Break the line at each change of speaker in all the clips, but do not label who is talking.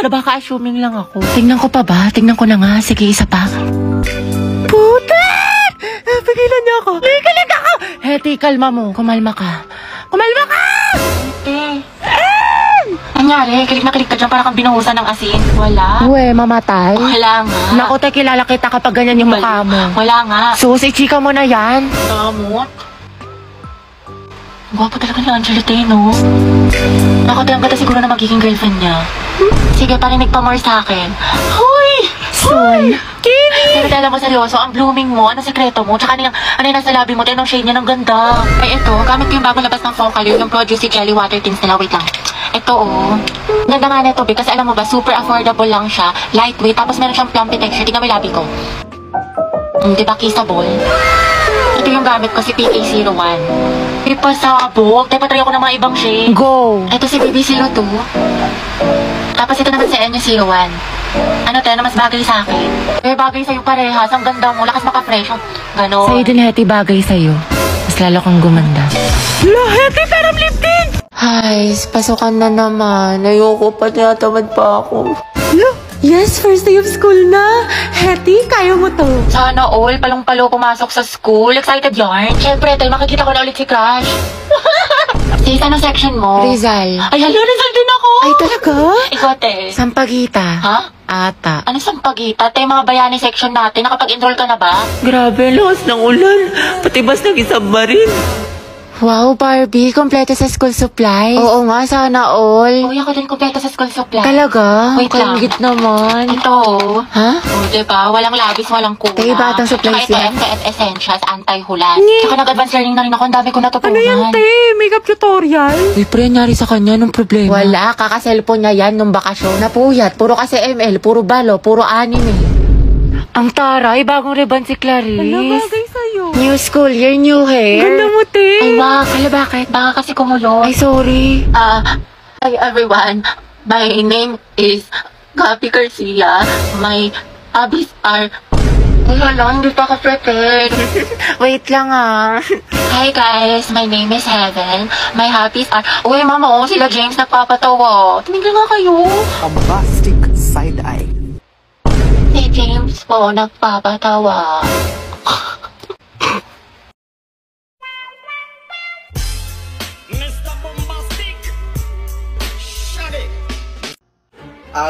pa na baka assuming lang ako. Tingnan ko pa ba? Tingnan ko na nga. Sige, isa pa. Putat! Pigilan niyo ako. Pigilan ako! Heti, kalma mo. Kumalma ka. Kumalma ka!
Nangyari, kilig na kilig ka dyan para kang binuhusan ng asin. Wala.
Uwe, mamatay?
Wala nga.
Naku, te, kilala kita kapag ganyan yung mukha mo.
Wala nga.
Sus, ichika mo na yan.
Damot. Gwapo talaga ni Angela Tay, no? Naku, te, ang ganda siguro na magiging girlfriend niya. Sige, parinig pa more sa akin. Hoy!
Soon.
Pero alam mo, seryoso, ang blooming mo, ano sekreto mo, tsaka ano yung nasa labi mo, tinong shade niya ng ganda. Ay, ito, gamit ko yung bagong labas ng Focalure, yung Produce Jelly Water Tints nila. Wait lang. Ito, oh. Ganda nga na ito, kasi alam mo ba, super affordable lang siya, lightweight, tapos meron siyang plumpy texture. Tingnan mo yung labi ko. Diba, kissable? Ito yung gamit ko, si PK01. Ipasabog. Tayo patry ako ng mga ibang shade.
Go!
Ito si BB02. Tapos ito naman si NU01. Ano tayo na mas bagay sa akin? Eh, bagay sa'yo parehas. Ang ganda mo. Lakas maka-fresh. Ganon.
Sa'yo din, Heti, bagay sa'yo. Mas lalo kang gumanda. La, Heti, peram lip tint!
Ay, pasukan na naman. Ayoko pa, tinatamad pa ako.
Yes, first day of school na. Heti, kaya mo to.
Sana all, palong-palo pumasok sa school. Excited yarn. Siyempre, tayo makikita ko na ulit si Crush. Sis, anong section mo?
Rizal.
Ay, hala, Rizal din ako.
Ay, talaga?
Ikaw, te.
Sampagita.
Ha?
Ata.
Ano sampagita? Te, mga bayani section natin. Nakapag-enroll ka na ba?
Grabe, lakas ng ulan. Pati bas nag-isubmarine. Wow, Barbie, kompleto sa school supply. Oo nga, sana all.
Uy, ako din kumpleto sa school supply.
Talaga?
Wait lang.
Kangit naman.
Ito.
Ha?
O, diba? Walang labis, walang kuha.
Tay, batang supplies
Tsaka
yan.
ito, FKF Essentials, anti-hulan. Tsaka nag-advance learning na rin ako. Ang dami ko natutunan.
Ano yan, te? Makeup tutorial? Uy, pre, nangyari sa kanya nung problema. Wala, kaka-cellphone niya yan nung bakasyon. Napuyat, puro kasi ML, puro balo, puro anime. Ang taray, bagong ribbon si Clarice. Ano bagay sa'yo? New school year, new hair. Ganda mo, te.
Ay, wag. Hala, bakit? Baka kasi kumulot.
Ay, sorry.
Hi everyone. My name is Gabi Garcia. My hobbies are... Ay, hala, hindi pa ako prepared.
Wait lang,
Hi guys, my name is Heaven. My hobbies are... Uy, mama, sila James nagpapatawa. Tumigil nga kayo.
Bombastic side-eye.
Si James po nagpapatawa.
Mr. Bombastic! Shut it!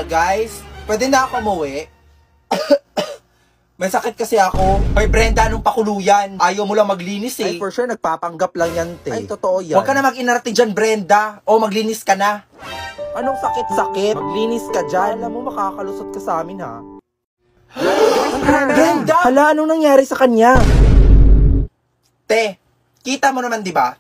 Guys, pwede na ako umuwi? May sakit kasi ako. Hoy Brenda, anong pakuluyan? Ayaw mo lang maglinis eh.
Ay, for sure, nagpapanggap lang yan, te. Ay, totoo yan.
Huwag ka na mag-inarte dyan, Brenda. O maglinis ka na.
Anong sakit-sakit? Maglinis ka dyan. Alam mo, makakalusot ka sa amin, ha?
Brenda!
Hala, anong nangyari sa kanya?
Te, kita mo naman, di ba?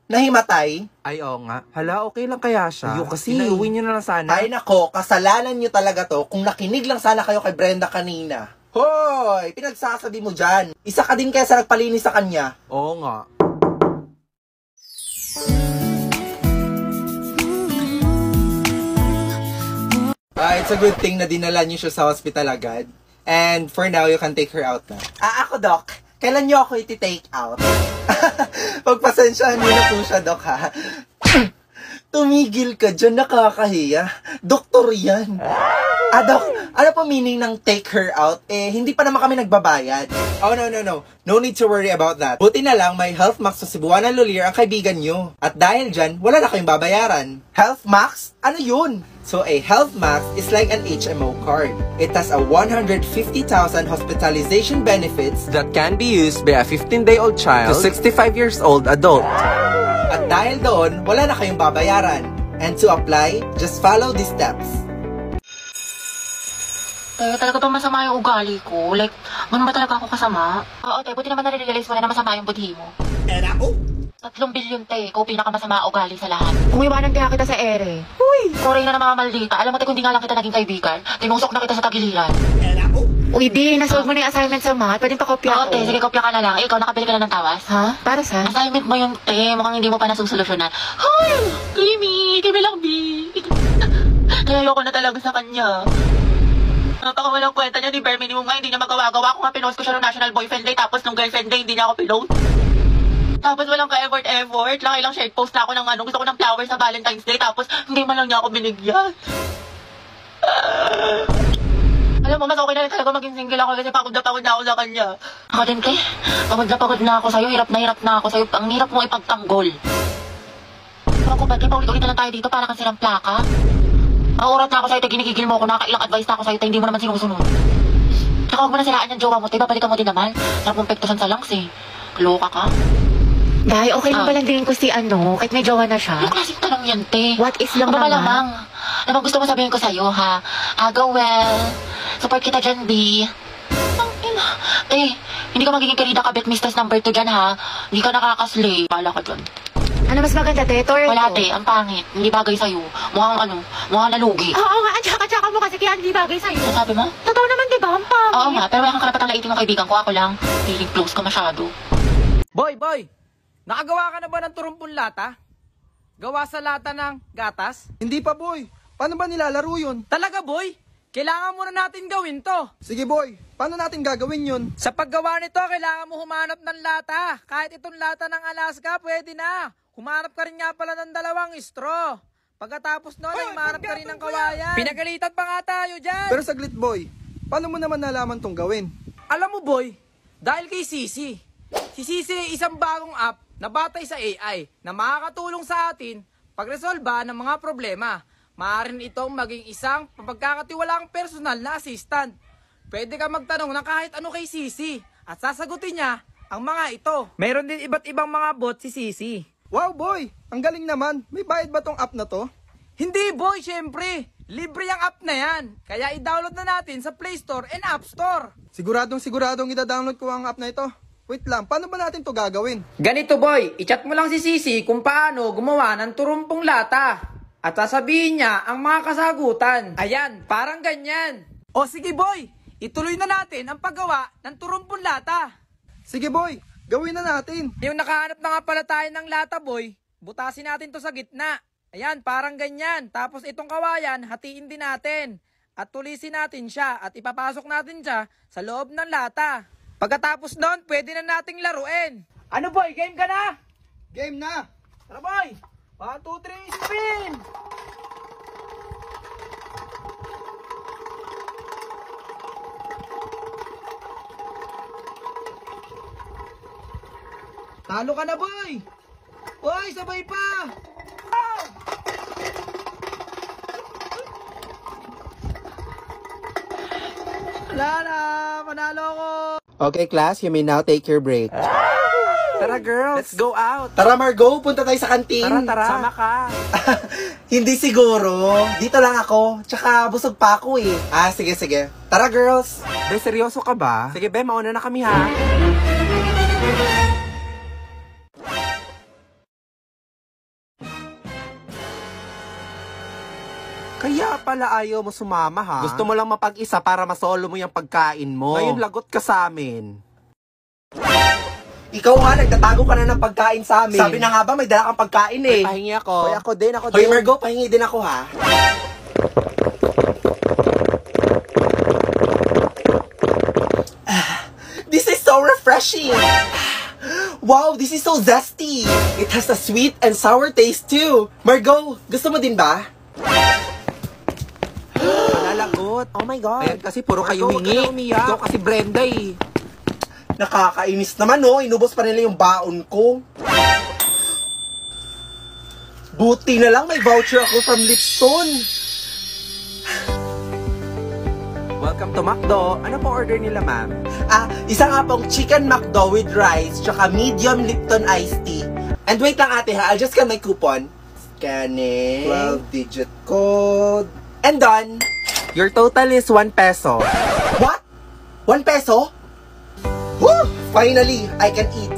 Nahimatay.
Ay, oo nga. Hala, okay lang kaya siya?
Ayun kasi.
Inauwi niyo na lang sana.
Ay nako, kasalanan nyo talaga to kung nakinig lang sana kayo kay Brenda kanina. Hoy, pinagsasabi mo dyan. Isa ka din kaya sa nagpalinis sa kanya.
Oo nga.
It's a good thing na dinala niyo siya sa hospital agad. And for now, you can take her out na. Ako, Doc. Kailan niyo ako iti-take out? Pagpasensyahan niyo na po siya, Doc, ha? Tumigil ka dyan, nakakahiya. Doktor yan. Doc, ano po meaning ng take her out? Hindi pa naman kami nagbabayad. Oh, no. No need to worry about that. Buti na lang, may Health Max sa Cebuana Lolier ang kaibigan nyo. At dahil dyan, wala na kayong babayaran. Health Max? Ano yun? So, a Health Max is like an HMO card. It has a 150,000 hospitalization benefits
that can be used by a 15-day-old child to 65 years old adult.
At dahil doon, wala na kayong babayaran. And to apply, just follow these steps.
Talaga bang masama yung ugali ko? Like, ganun ba talaga ako kasama? Oo, buti naman nare-realize mo na masama yung budhi mo. 3 bilyon, ikaw pinakamasama ugali sa lahat.
Kung iwanan kaya kita sa ere.
Uy! Koray na mga maldita. Alam mo, kung di nga lang kita naging kaibigan, tinusok na kita sa tagiliran.
Uy, di, nasolve mo na yung assignment sa math. Pwedeng pakopya
Oo,
ko.
sige, kopya ka na lang. Ikaw, nakabili ka na ng tawas?
Ha? Para sa?
Assignment mo yung mukhang hindi mo pa nasusolusyonan. Hoy! Kimi lang, B. Kaya ayoko na talaga sa kanya. Napakawalang kwenta niya, di bare minimum nga, hindi niya magawa-gawa. Kung nga pinost ko siya ng National Boyfriend Day, tapos nung Girlfriend Day, hindi niya ako pinost. Tapos walang ka-effort. Lang share post na ako ng gusto ko ng flowers sa Valentine's Day, tapos hindi man lang niya ako binigyan. Alam mo, mas okay na rin talaga maging single ako kasi pagod na ako sa kanya. Ako din, te. Pagod na ako sa'yo. Hirap na ako sa'yo. Ang hirap mo ipagtanggol. Pero kung ba't paulit-ulit na lang tayo dito para kang sirang plaka? Maurat na ako sa'yo, te. Ginigigil mo ako. Nakailang advice na ako sa'yo, te. Hindi mo naman sinusunod. Tsaka huwag mo na siraan yung jowa mo, te. Babalikan mo din naman. Sarap mong pektusan sa langs, eh. Loka ka.
Day, okay lang ba lang din ko si kahit may jowa na siya?
Anong klaseng tanong yan, te?
What is lang
Ano ba
naman?
lamang? Ano bang gusto mo sabihin ko sa'yo, ha? Go well. Support kita dyan, B. Ang ina. Eh, hindi ka magiging karida kabit mistress number 2 dyan, ha? Hindi ka nakakaslay. Pala ka dyan.
Ano mas maganda, te? Ito or
Wala,
ito?
te. Ang pangit. Hindi bagay sa'yo. Mukhang nalugi.
Oo nga, tsaka mo kasi kaya hindi bagay sa'yo.
Ano sabi mo?
Totoo naman, di ba? Ang pangit.
Oo nga, pero wala kang karapatang laitin ng kaibigan ko. Ako lang. Feeling close ka masyado.
Boy! Nakagawa ka na ba ng turumpong lata? Gawa sa lata ng gatas?
Hindi pa, boy. Paano ba nilalaro yun?
Talaga, boy? Kailangan muna natin gawin to.
Sige, boy. Paano natin gagawin yun?
Sa paggawa nito, kailangan mo humanap ng lata. Kahit itong lata ng Alaska, pwede na. Humanap ka rin nga pala ng 2 straw. Pagkatapos nun, ay humanap ka rin ng kawayan. Pinagalitan pa nga tayo dyan.
Pero saglit, boy. Paano mo naman nalaman tong gawin?
Alam mo, boy, dahil kay Sisi. Si Sisi ay isang bagong app na batay sa AI na makakatulong sa atin pagresolba ng mga problema. Maaaring itong maging isang pagkakatiwalaang personal na assistant. Pwede ka magtanong ng kahit ano kay Sisi at sasagutin niya ang mga ito. Meron din iba't ibang mga bot si Sisi.
Wow, boy. Ang galing naman. May bayad ba tong app na to?
Hindi, boy, syempre. Libre ang app na yan. Kaya i-download na natin sa Play Store and App Store.
Siguradong ida-download ko ang app na ito. Wait lang, paano ba natin to gagawin?
Ganito, boy. I-chat mo lang si Sisi kung paano gumawa ng turumpong lata. At sasabihin niya ang mga kasagutan. Ayan, parang ganyan. O sige, boy. Ituloy na natin ang paggawa ng turumpong lata.
Sige, boy. Gawin na natin.
Yung nakahanap na nga pala tayo ng lata, boy. Butasin natin to sa gitna. Ayan, parang ganyan. Tapos itong kawayan, hatiin din natin. At tulisin natin siya at ipapasok natin siya sa loob ng lata. Pagkatapos nun, pwede na nating laruin. Ano, boy? Game ka na?
Game na.
Tara, boy! 1, 2, 3, spin! Talo ka na, boy! Boy, sabay pa! Oh! Wala na! Panalo ko!
Okay, class, you may now take your break.
Tara girls, let's go out.
Tara, Margo, punta tayo sa kantin.
Tara. Sama ka.
Hindi siguro. Dito lang ako. Tsaka busog pa ako eh. Sige. Tara, girls.
Be, seryoso ka ba? Sige, be, mauna na kami ha. Kaya pala ayaw mo sumama ha? Gusto mo lang mapag-isa para masolo mo yung pagkain mo. Ngayon lagot ka sa amin.
Ikaw nga, nagtatago ka na ng pagkain sa amin. Sabi na nga ba, may dala kang pagkain eh.
Pahingi ako.
Hoy, ako din.
Hoy, Margo, pahingi din ako ha. This is so refreshing. Wow, this is so zesty. It has a sweet and sour taste too. Margo, gusto mo din ba?
Malalagot. Oh my God. Ayan kasi puro kayo
Margo,
hingi.
huwag ka na umiyak.
Ikaw kasi Brenda eh.
Nakakainis naman no, inubos pa nila yung baon ko. Buti na lang may voucher ako from Lipton.
Welcome to McDo. Ano po order nila, ma'am?
Isa nga pong chicken McDo with rice, tsaka medium Lipton iced tea. And wait lang ate ha, I'll just scan my coupon. Scanning. 12-digit code. And done.
Your total is 1 peso.
What? 1 peso? Woo! Finally, I can eat.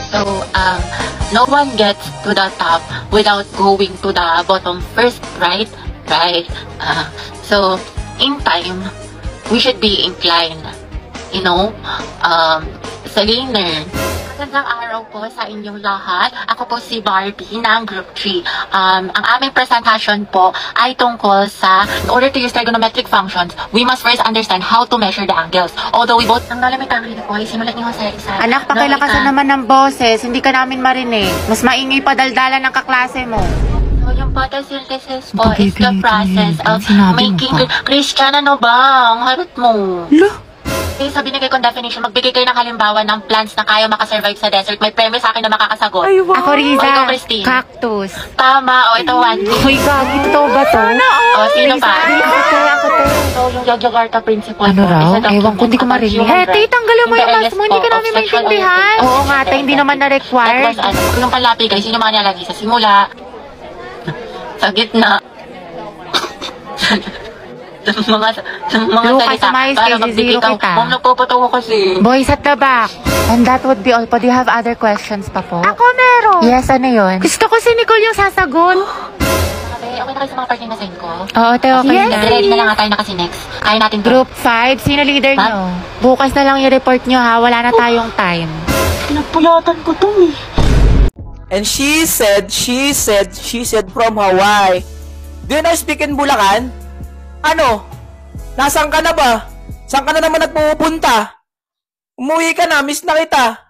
So, no one gets to the top without going to the bottom first, right? Right. So, in time, we should be inclined, sa laner. Magandang araw po sa inyong lahat. Ako po si Barbie ng Group 3. Ang aming presentation po ay tungkol sa in order to use trigonometric functions, we must first understand how to measure the angles. Although we both... Ang lalamig ang po ay simulat niyo sa isa.
Anak, pakilakasan naman ng boses. Hindi ka namin marinig. Mas maingay pa daldalan ng kaklase mo.
So, yung photosynthesis po is the
Pagkikinig
process of
sinabi mo
making...
pa.
Christian, ano ba? Ang harot mo. Okay, sa binigay kong definition, magbigay kayo ng halimbawa ng plants na kaya makasurvive sa desert. May premyo sa akin na makakasagot.
Ako, Riza.
O, ikaw, Christine.
Cactus.
Tama. O, ito, Wendy.
Uy, gagi, totoo ba to?
O, sino pa?
Ako to.
So, yung Yogyakarta principle
Ano
po
raw?
is a document
Ewan ko, hindi ko
about
marinig.
human
Eh,
rights
tanggalin mo
in the
yung mask
earliest
mo. Hindi ka
form
namin
of sexual
maintindihan.
orientation.
Oo nga, tayo, hindi naman na-required.
That was, yung palapi, guys, yun yung mga nilalagay sa simula. Sa gitna. sa mga
Lucas,
salita.
umayos
Para
kayo,
magbigay
zero
ka.
kita.
Ma'am, nagpapato ko kasi.
Boys at the back. And that would be all po. Do you have other questions pa po? Ako meron. Yes, ano yun? Gusto ko si Nicole yung sasagot.
Okay na kayo sa mga parting na send ko?
Oo, te, okay na.
Ready na lang nga tayo na kasi next. Kaya natin to.
Group 5, sino leader
Ma'am?
nyo? Bukas na lang i-report nyo ha, wala na tayong time.
Pinagpulatan ko to eh.
And she said from Hawaii. Do you know speak in Bulacan? Ano? Nasaan ka na ba? Saan ka na naman nagpupunta? Umuwi ka na, miss na kita.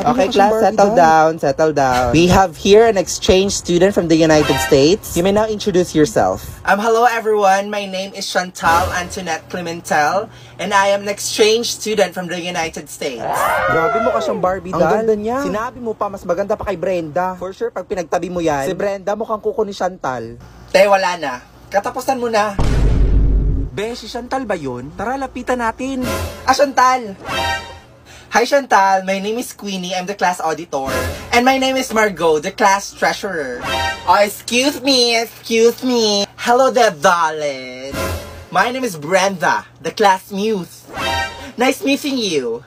Okay, class, settle down. We have here an exchange student from the United States. You may now introduce yourself. Hello everyone, my name is Chantal Antoinette Clementel, and I am an exchange student from the United States.
Grabe mo ka siyang Barbie,
Ang
Dal.
ganda niya.
Sinabi mo pa, mas maganda pa kay Brenda.
For sure, pag pinagtabi mo yan,
Si Brenda mukhang kuko ni Chantal.
te, wala na. Katapusan mo na.
Be, si Chantal ba yun? Tara, lapitan natin.
Chantal! Hi Chantal, my name is Queenie, I'm the class auditor. And my name is Margot, the class treasurer. Oh, excuse me. Hello there, darling. My name is Brenda, the class muse. Nice meeting you.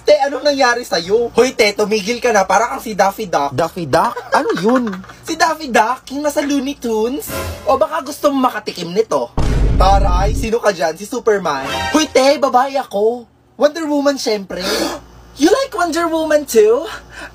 Te, anong nangyari sa'yo? Hoy, te, tumigil ka na. Para kang si Daffy Duck.
Daffy Duck? Ano yun?
Si Daffy Duck, yung nasa Looney Tunes? O baka gusto mo makatikim nito? Taray, sino ka dyan? Si Superman? Hoy, te, babae ako. Wonder Woman, syempre. You like Wonder Woman too?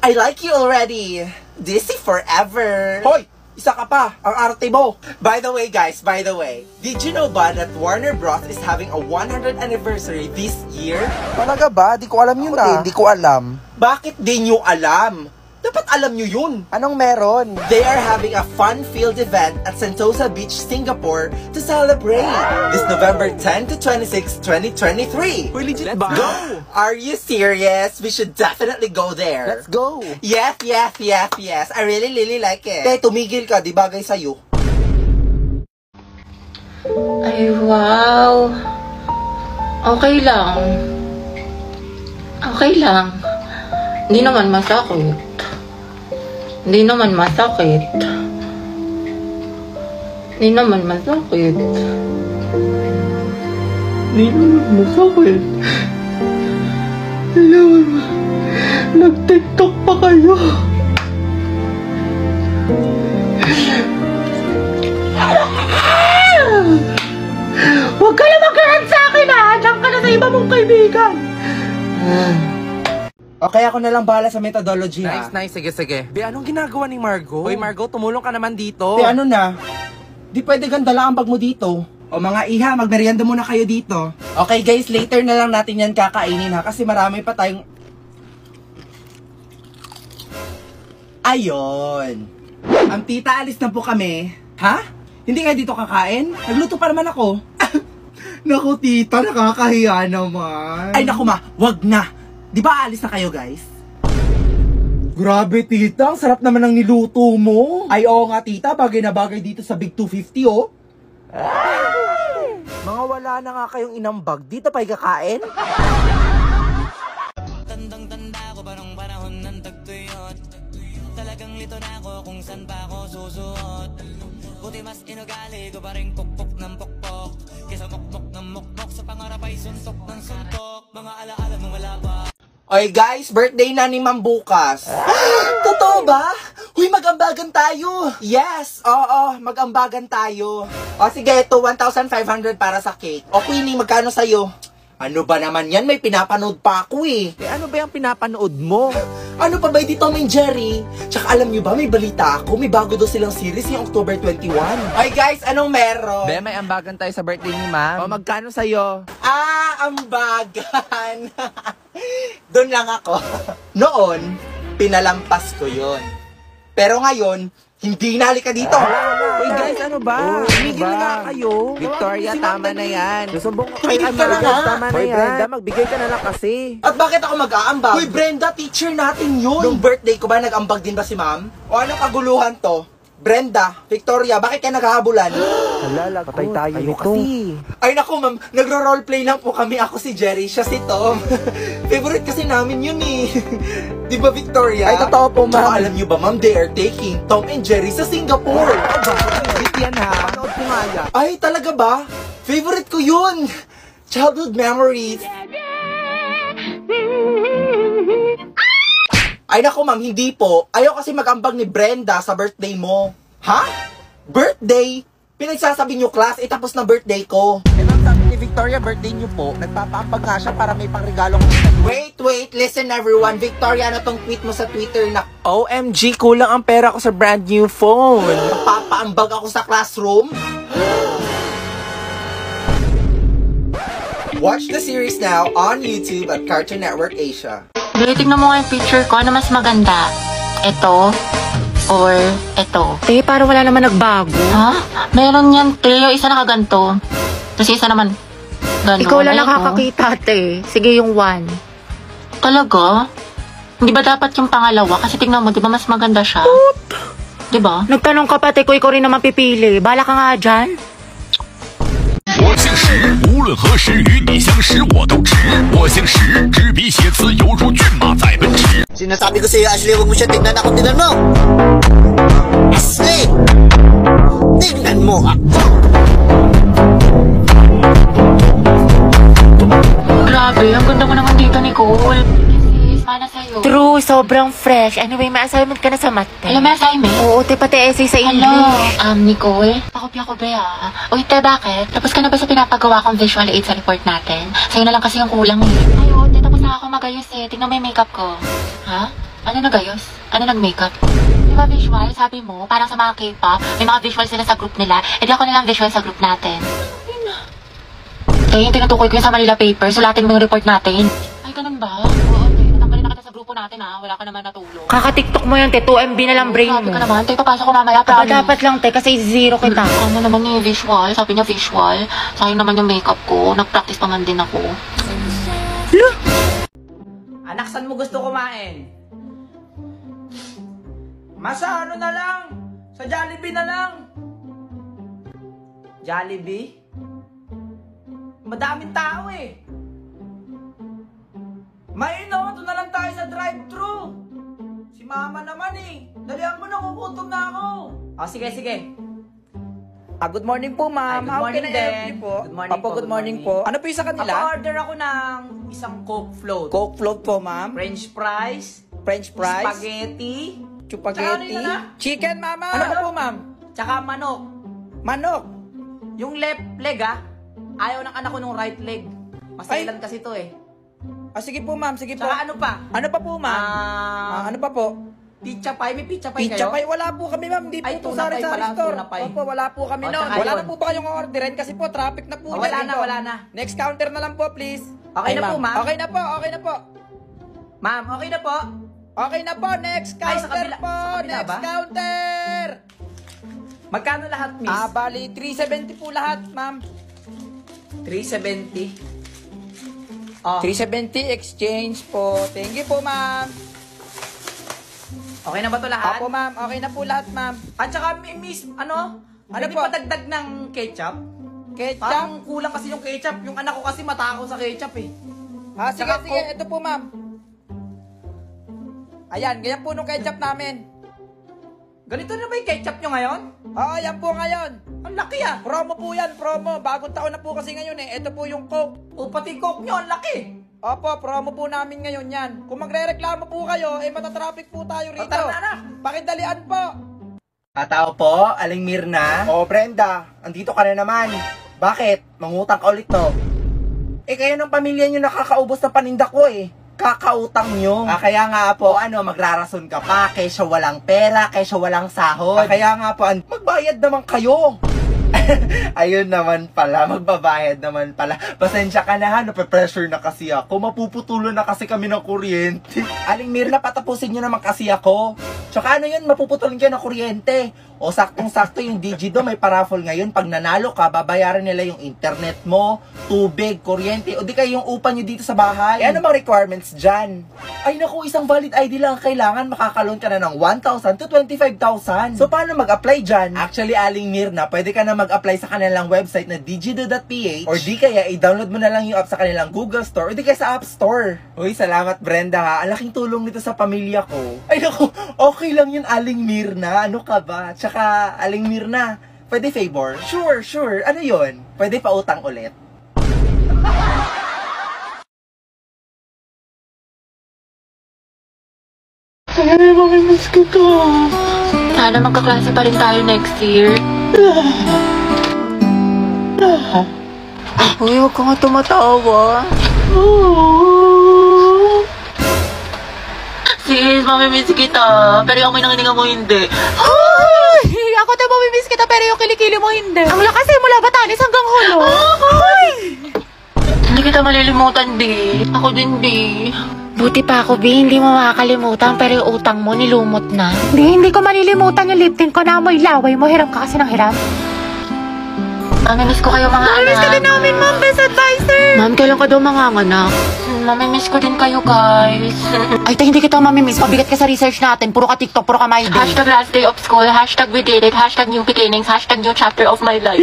I like you already. DC forever. Hoy! Isa ka pa, ang arte mo. By the way, guys, did you know ba that Warner Bros. Is having a 100th anniversary this year?
Talaga ba? Di ko alam yun
Hindi
ko alam.
Bakit di nyo alam? Dapat alam nyo yun.
Anong meron?
They are having a fun-filled event at Sentosa Beach, Singapore to celebrate this November 10 to 26, 2023.
Uy, legit ba?
Go! Are you serious? We should definitely go there.
Let's go!
Yes. I really like it. Te, tumigil ka, di bagay sa'yo.
Ay, wow. Okay lang. Hindi naman masakit. Hindi naman masakit.
Nag-TikTok pa kayo.
Huwag ka na mag-run sa akin ha! Diyan ka na sa iba mong kaibigan!
Okay, ako na lang bahala sa methodology, ha?
Nice. Sige. Be, anong ginagawa ni Margot? Hoy, Margot, tumulong ka naman dito.
Te, ano na? Di pwede ganda lang ang bag mo dito. O mga iha, magmerienda muna kayo dito. Okay guys, later na lang natin yan kakainin ha. Kasi marami pa tayong... Ayon. Ang tita, alis na po kami. Ha? Hindi nga dito kakain? Nagluto pa naman ako. Naku tita, nakakahiya naman. Ay naku ma, wag na. Di ba alis na kayo guys? Grabe tita, ang sarap naman ng niluto mo. Ay oo nga tita, bagay na bagay dito sa Big 250 oh.
Mga wala na nga kayong inambag. Dito pa kakain?
Tandang-tanda ko pa nung panahon ng tagtuyot. Talagang lito na ako kung saan pa ako susuot. Buti mas inugali ko pa rin pukpok ng pukpok. Kesa mukmok ng mukmok sa pangarap ay suntok ng suntok. Mga alaala nung wala pa.
Oy guys, birthday na ni Ma'am bukas. Totoo ba? Huy, mag-ambagan tayo! Yes! Oo, mag-ambagan tayo. O sige, ito 1,500 para sa cake. O Queenie, magkano sa'yo? Ano ba naman yan? May pinapanood pa ako eh.
ano ba yung pinapanood mo?
Ano pa ba hindi Tom and Jerry? Tsaka alam nyo ba, may balita ako. May bago daw silang series yung October 21. Ay guys, anong meron?
Be, may ambagan tayo sa birthday ni ma'am. O, magkano sa'yo?
Ambagan. Doon lang ako. Noon, pinalampas ko yon. Pero ngayon, hindi na, halika dito.
Uy guys, ano ba? Tumigil na nga kayo. Victoria, tama na yan. Susumbong ko kay
Tumigil ka na nga.
Tama na yan. Brenda, magbigay ka na lang kasi.
At bakit ako mag-aambag? Uy, Brenda, teacher natin yun. Nung birthday ko ba, nag-ambag din ba si ma'am? O anong kaguluhan to? Brenda, Victoria, bakit kayo naghahabulan?
Halala, patay tayo nito.
Ay naku ma'am, nagro-roleplay lang po kami. Ako si Jerry, siya si Tom. Favorite kasi namin yun eh. Di ba Victoria?
Ay, totoo po, ma'am.
Tsaka alam nyo ba ma'am, they are taking Tom and Jerry sa Singapore.
Wait yan ha. Panood ko nga yan.
Ay, talaga ba? Favorite ko yun. Childhood memories. Ay naku ma'am, hindi po. Ayaw kasi mag-ambag ni Brenda sa birthday mo. Ha? Birthday? Pinagsasabi nyo class, tapos na birthday ko.
Eh ma'am, sabi ni Victoria, birthday niyo po, nagpapaambag nga siya para may pangregalo ko.
Wait, listen everyone. Victoria, ano tong tweet mo sa Twitter na
OMG, kulang ang pera ko sa brand new phone.
papaambag ako sa classroom? Watch the series now on YouTube at Cartoon Network Asia.
Dili, tignan mo nga yung picture ko. Ano mas maganda? Ito or ito?
Te, parang wala naman nagbago.
Ha? Meron yan, te. Yung isa nakaganto. Tapos yung isa naman gano'n.
Ikaw lang
Ayun, oh.
nakakakita, te. Sige, yung 1.
Talaga? Hindi ba dapat yung pangalawa? Kasi tignan mo, di ba mas maganda siya? Di ba?
Nagtanong ka pa, te, ko ikaw rin naman pipili. Bala ka nga dyan.
我姓石，无论何时与你相识我都值。我姓石，执笔写词犹如骏马在奔驰。
Sinasabi ko sa'yo, Ashley, huwag mo siya tignan ako, tignan mo! Ashley! Tignan mo ako!
Grabe, ang ganda mo naman dito, Nicole. Para sa'yo.
True, sobrang fresh. Anyway, may assignment ka na sa math, te.
Alam mo, assignment?
Oo, te, pati essay sa
Hello,
English.
Nicole? Pakopya ko ba Uy, te, bakit? Tapos ka na ba sa pinapagawa kong visual aid sa report natin? Sa'yo na lang kasi yung kulang eh. Ay, oo, te, tapos na ako magayos eh. Tingnan mo yung makeup ko. Ha? Ano nagayos? Ano nag-makeup? Di ba visual? Sabi mo, parang sa mga K-pop, may mga visual sila sa group nila. E di ako nilang visual sa group natin. Eh, yung tinutukoy ko yung sa Manila paper, sulatin mo yung report natin. Ay, ganun ba? Oo, te. Natanggalin na kita sa grupo natin ha. Wala ka naman natulong.
Kaka-tiktok mo yun, te. 2 MB na lang brain
Sabi
mo.
ka naman, te, papasok ko mamaya,
Aba,
promise.
dapat lang, te, kasi 0 kita.
Ano naman yung visual? Sabi niya visual. Sayang naman yung makeup ko. Nag-practice pa man din ako.
Anak, saan mo gusto kumain? Masa ano na lang? Sa Jollibee na lang. Jollibee? Madaming tao eh. Doon na lang tayo sa drive-thru. Si mama naman eh. Dalihan mo na, kukutom na ako. Oh, sige.
Good morning po, ma'am.
Good
How
morning
can I help
din.
you po?
Good morning
Papo,
po,
good morning po. Ano po yung sa kanila?
Papa-order ako ng isang Coke float.
Coke float po, ma'am.
French fries.
French fries.
Spaghetti.
Spaghetti.
Tsaka ano yun, ah?
Chicken, mama.
Ano
Ano
ba?
po, ma'am?
Tsaka manok.
Manok.
Yung left leg ayaw ng anak ko nung right leg. Masailan kasi to eh.
Sige po, ma'am. Sige po.
Tsaka ano pa?
Ano pa po, ma'am? Ano pa po?
Pizza pie? May pizza pie
Pizza
kayo?
pie? Wala po kami, ma'am. Hindi po
Ay,
ito
tuna pie
sa
pala,
store.
tuna pie.
Opo, wala po kami
O,
noon.
tsaka
Wala
yun.
na po ba kayong orderin kasi po traffic na po.
Oh, wala
yan
na,
po.
wala na.
Next counter na lang po, please.
Okay na po, ma'am?
Okay na po, okay na po.
Ma'am, okay na po.
Okay na po, next
Ay,
counter
sa kabila-
po.
sa kabila
Next
ba?
counter.
Magkano lahat, miss?
Bali, 370 po lahat, ma'am.
370. Oh,
370 exchange po. Thank you po, ma'am.
okay na ba to lahat?
Opo, ma'am. Okay na po lahat, ma'am.
At saka, miss, ano
Ano
po?
po?
Padagdag ng ketchup?
Ketchup.
Parang kulang kasi yung ketchup. Yung anak ko kasi matakaw sa ketchup eh.
Sige,
Tsaka
sige. Ito po, ma'am. Ayan, ganyan po nung ketchup namin.
Ganito na ba yung ketchup nyo ngayon?
Oo, yan po ngayon.
Ang laki
Promo po yan, promo. Bagong taon na po kasi ngayon eh. Ito po yung Coke.
O pati coke nyo, ang laki.
Opo, promo po namin ngayon yan. Kung magre-reklamo po kayo, matatraffic po tayo rito. Pakidalian po.
Tao po, Aling Mirna. Oh, Brenda, andito ka na naman. Bakit? Mangutang ka ulit, no? Kayo ng pamilya nyo nakakaubos ng paninda ko Kakautang nyo. Kaya nga po, magrarason ka pa, kaysa walang pera, kaysa walang sahod. Kaya nga po, magbayad naman kayo. Ayun naman pala, magbabayad naman pala. Pasensya ka na nape-pressure na kasi ako. Mapuputulo na kasi kami ng kuryente. Aling Mirna, patapusin nyo naman kasi ako. Tsaka mapuputulin kayo ng kuryente. O saktong-sakto yung Digido, may paraffle ngayon. Pag nanalo ka, babayaran nila yung internet mo, tubig, kuryente, o di kayo yung upa nyo dito sa bahay. Ano mga requirements dyan? Ay naku, isang valid ID lang ang kailangan, makakaloan ka na ng 1,000 to 25,000. So paano mag-apply dyan? Actually, Aling Mirna, pwede ka na mag-apply sa kanilang website na digido.ph, or di kaya i-download mo na lang yung app sa kanilang Google Store, or di kaya sa App Store. Uy, salamat Brenda ha, ang laking tulong nito sa pamilya ko. Ay naku, okay lang yun Aling Mirna, ano ka ba? Tsaka Aling Mirna, pwede favor? Sure. Ano yun? Pwede pa utang ulit?
Ay, mamimiss ko to.
Sana magkaklase pa rin tayo next year.
Uy, huwag ka nga tumatawa.
Sis, mamimiss kita. Pero yung may nangininga mo hindi.
Ay! Ako tayo mamimiss kita pero yung kilikili mo hindi. Ang lakas mula Batanes hanggang Hulo. Ay!
Hindi kita malilimutan, di. Ako din, di.
Buti pa ako, Bi. Hindi mo makakalimutan pero yung utang mo nilumot na. Hindi ko malilimutan yung lip tint ko na amoy laway mo. Hiram ka kasi ng hiram.
Mamimiss ko kayo mga anak.
Mamimiss ka din namin, Ma'am. Best advisor.
Ma'am, kailan ka daw manganganak? Mamimiss ko din kayo, guys.
Ay, hindi kita mamimiss. Pabigat ka sa research natin. Puro ka TikTok, puro ka my day.
Hashtag last day of school, hashtag we did it, hashtag new beginnings, hashtag new chapter of my life.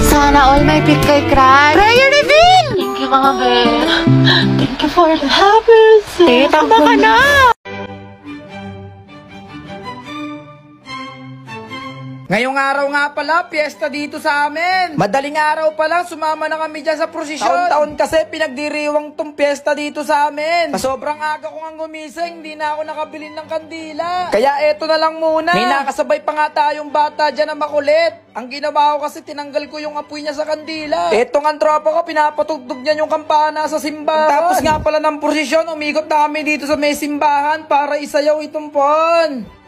Sana all may pick kay crush. Prayer reveal!
Thank you, mga Ben. Thank you for the happiness.
Tama ka na!
Ngayong araw nga pala, piyesta dito sa amin. Madaling araw pa lang, sumama na kami dyan sa prosesyon. Taon-taon kasi pinagdiriwang tong piyesta dito sa amin. Sa sobrang aga ko nga gumising, hindi na ako nakabili ng kandila. Kaya eto na lang muna. May nakasabay pa nga tayong bata dyan na makulit. Ang ginawa ko kasi tinanggal ko yung apoy niya sa kandila. Eto nga tropa ko, pinapatugtog niya yung kampana sa simbahan. Tapos nga pala ng prosesyon, umikot na kami dito sa may simbahan para isayaw itong pon.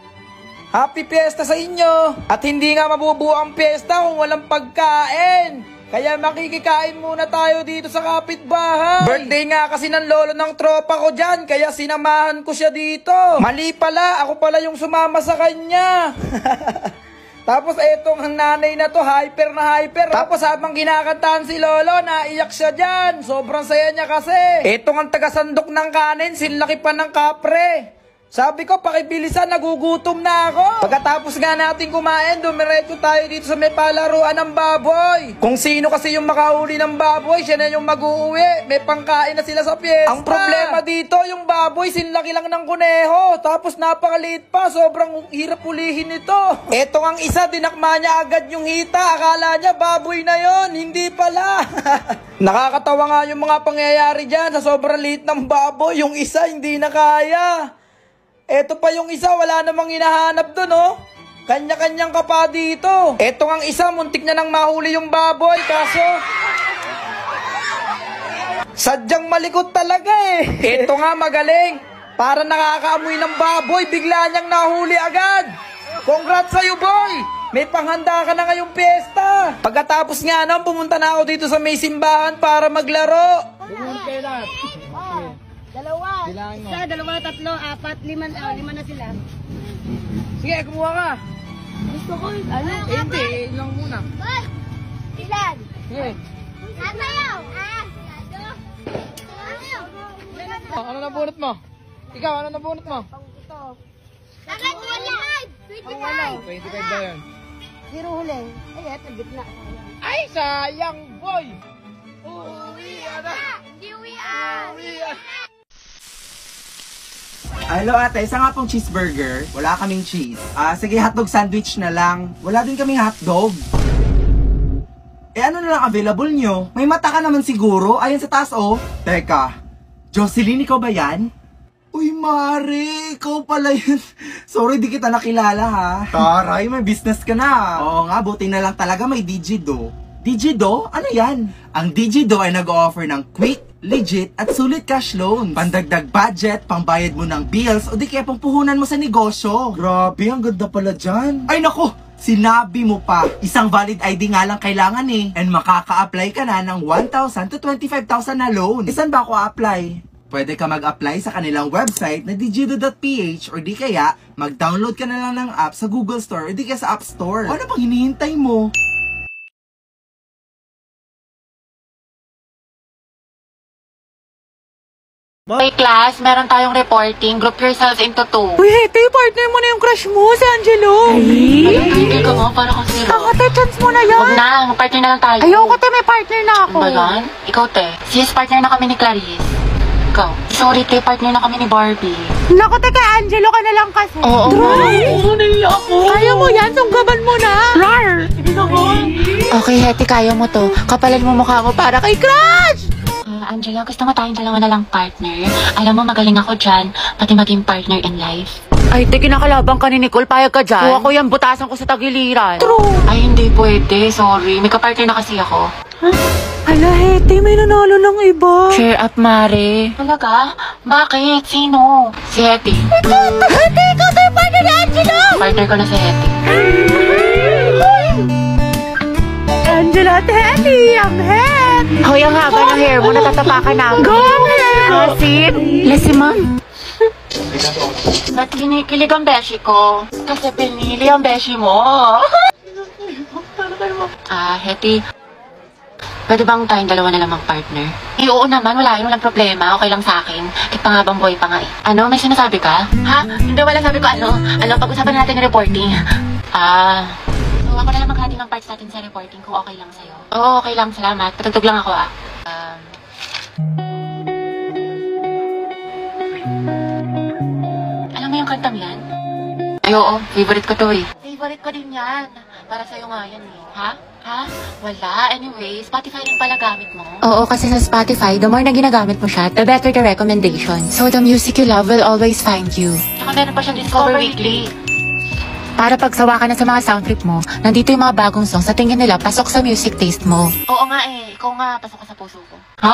Happy Fiesta sa inyo! At hindi nga mabubuo ang piyesta kung walang pagkain. Kaya makikikain muna tayo dito sa kapitbahay. Birthday nga kasi ng lolo ng tropa ko dyan, kaya sinamahan ko siya dito. Mali pala, ako pala yung sumama sa kanya. Tapos etong ang nanay na to, hyper na hyper. Tapos habang kinakantahan si lolo, naiyak siya dyan. Sobrang saya niya kasi. Etong ang tagasandok ng kanin, sinlaki pa ng kapre. Sabi ko, pakibilisan, nagugutom na ako. Pagkatapos nga natin kumain, dumiretso tayo dito sa may palaruan ng baboy. Kung sino kasi yung makahuli ng baboy, siya na yung mag-uuwi. May pangkain na sila sa piyesta. Ang problema dito, yung baboy, sinlaki lang ng kuneho. Tapos napakaliit pa, sobrang hirap ulihin ito. Eto ang isa, dinakma niya agad yung hita. Akala niya baboy na yon, hindi pala. Nakakatawa nga yung mga pangyayari dyan. Sa sobrang liit ng baboy, yung isa hindi na kaya. Eto pa yung isa, wala namang hinahanap dun, oh. Kanya-kanyang ka pa dito. Eto ang isa, muntik na nang mahuli yung baboy, kaso sadyang malikot talaga eh. Eto nga, magaling. Para nakakaamoy ng baboy, bigla niyang nahuli agad. Congrats sa'yo, boy. May panghanda ka na ngayong piyesta. Pagkatapos nga nun, pumunta na ako dito sa may simbahan para maglaro.
Dalawa, isa, dalawa, tatlo, apat, lima na sila.
Sige, kumuha ka.
Gusto ko,
Hindi, ilang muna.
Boy! Ilan?
Sige.
Sasayaw!
Ano nabunot mo? Ikaw, ano nabunot mo?
Ito. Agad, 25!
25 daw yun.
Zero huli. Ay, eto, gitna.
Ay, sayang, boy!
Uwian na! Hindi uwian!
Hello ate, isa nga pong cheeseburger. Wala kaming cheese. Sige, hotdog sandwich na lang. Wala din kaming hotdog. Ano na lang available nyo? May mata ka naman siguro. Ayan sa taas, oh. Teka, Jocelyn, ikaw ba yan? Uy, Mare, ikaw pala yun. Sorry, di kita nakilala ha. Taray, may business ka na. Oo nga, buti na lang talaga may Digido. Digido? Ano yan? Ang Digido ay nag-o-offer ng quick, legit, at sulit cash loans. Pandagdag budget, pangbayad mo ng bills, o di kaya pangpuhunan mo sa negosyo. Grabe, ang ganda pala dyan. Ay nako, sinabi mo pa. Isang valid ID nga lang kailangan eh. And makaka-apply ka na ng 1,000 to 25,000 na loan. Saan ba ako apply? Pwede ka mag-apply sa kanilang website na digido.ph or di kaya mag-download ka na lang ng app sa Google Store or di kaya sa App Store. Ano pang hinihintay mo?
Hey class, meron tayong reporting. Group yourselves into 2.
Uy, Hete, partner mo na yung crush mo, si Angelo.
Hindi ka mo, para kang zero.
Kakate, chance mo na yan.
Huwag na, mag-partner na lang tayo.
Ayoko, te, may partner na ako.
Ano ba yan? Ikaw, te. Sis, partner na kami ni Clarice. Ikaw. Sorry, te, partner na kami ni Barbie.
Naku, te, kay Angelo ka na lang kasi.
Oo.
Naiya ako. Kaya mo yan, sunggaban mo na. Rar.
Okay, Heti, kaya mo to. Kapalan mo mukha mo para kay Crush! Angela, gusto mo tayong dalawa na lang partner? Alam mo, magaling ako dyan, pati maging partner in life.
Ay, te, kinakalabang ka ni Nicole, payag ka dyan. Kuha ko yung butasan ko sa tagiliran. True.
Ay, hindi pwede. Sorry. May kapartner na kasi ako.
Hala, Hete, may nanalo ng iba.
Cheer up, Mare. Talaga? Bakit? Sino? Si Heti.
Hete, ikaw tayo partner ni Angelo.
Partner ko na si Heti.
Angelo at Hete, ang head.
Hoy, ang haba ng hair mo, natatapakan na ako.
Go ahead.
Asin. Lesi, ma'am. Ba't kinikilig ang beshi ko? Kasi pinili ang beshi mo. Heti. Pwede bang tayong dalawa na lang mag-partner? Eh, oo naman. Walang problema. Okay lang sa akin. Pangabang boy pa nga eh. Ano? May sinasabi ka? Ha? Hindi, wala sabi ko ano. Pag-usapan natin ng reporting. So, ako na lang maghati ng parts natin sa reporting kung okay lang sa'yo. Oo, okay lang. Salamat. Patugtog lang ako Alam mo yung kantang yan? Ay, oo. Favorite ko to eh. Favorite ko din yan. Para sa'yo nga yan eh. Ha? Wala. Anyway, Spotify rin pala gamit mo. Oo, kasi sa Spotify, the more na ginagamit mo siya, the better the recommendation. So, the music you love will always find you. Tsaka meron pa siyang Discover Weekly. Para pagsawa ka na sa mga sound trip mo, nandito yung mga bagong songs sa tingin nila pasok sa music taste mo. Oo nga eh. Ikaw nga, pasok ka sa puso ko. Ha?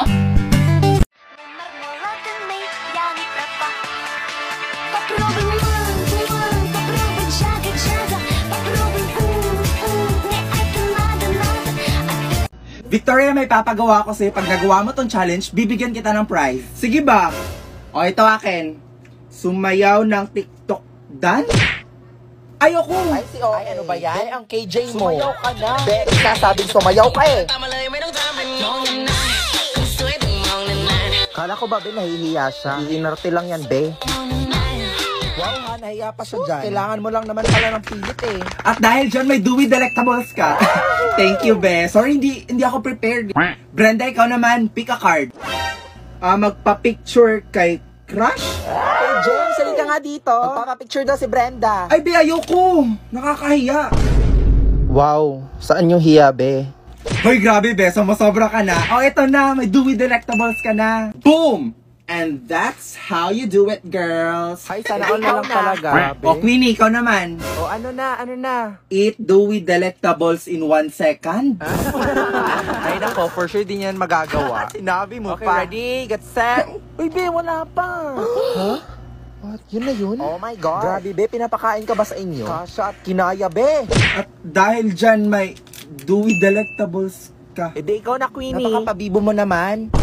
Victoria, may papagawa ko sa'yo. Pag nagawa mo tong challenge, bibigyan kita ng prize. Sige ba? O, ito akin. Sumayaw ng TikTok dance? Ayoko!
Ay, ano ba yan? Ang KJ mo. Sumayaw ka na. Sasabing sumayaw ka eh. Kala ko ba, be, nahihiya siya? Iinarte lang yan, be. Wow, ha, nahiya pa siya dyan. Kailangan mo lang naman pala ng pilit eh.
At dahil dyan, may Dewey Delectables ka. Thank you, be. Sorry, hindi ako prepared. Brenda, ikaw naman, pick a card. Magpa-picture kay Crush?
Hey, James, halika nga dito. Magpapapicture daw si Brenda.
Ay, be, ayoko. Nakakahiya.
Wow, saan yung hiya, be?
Hoy, grabe, be. Sumasobra ka na. Oh, ito na. May Dewey Delectables ka na. Boom! And that's how you do it, girls.
Ay, sana all na lang talaga.
O, Queenie, ikaw naman.
O, ano na?
Eat Dewey Delectables in 1 second.
Ay, nako, for sure din yan magagawa. Sinabi mo
Okay,
pa.
ready, get set.
Uy, be, wala pa. Huh? What? Yun na yun? Oh my God. Grabe, be, pinapakain ka ba sa inyo? Kasha at kinaya, be.
At dahil dyan, may Dewey Delectables ka.
E di ikaw na, Queenie. Napakapabibo mo naman.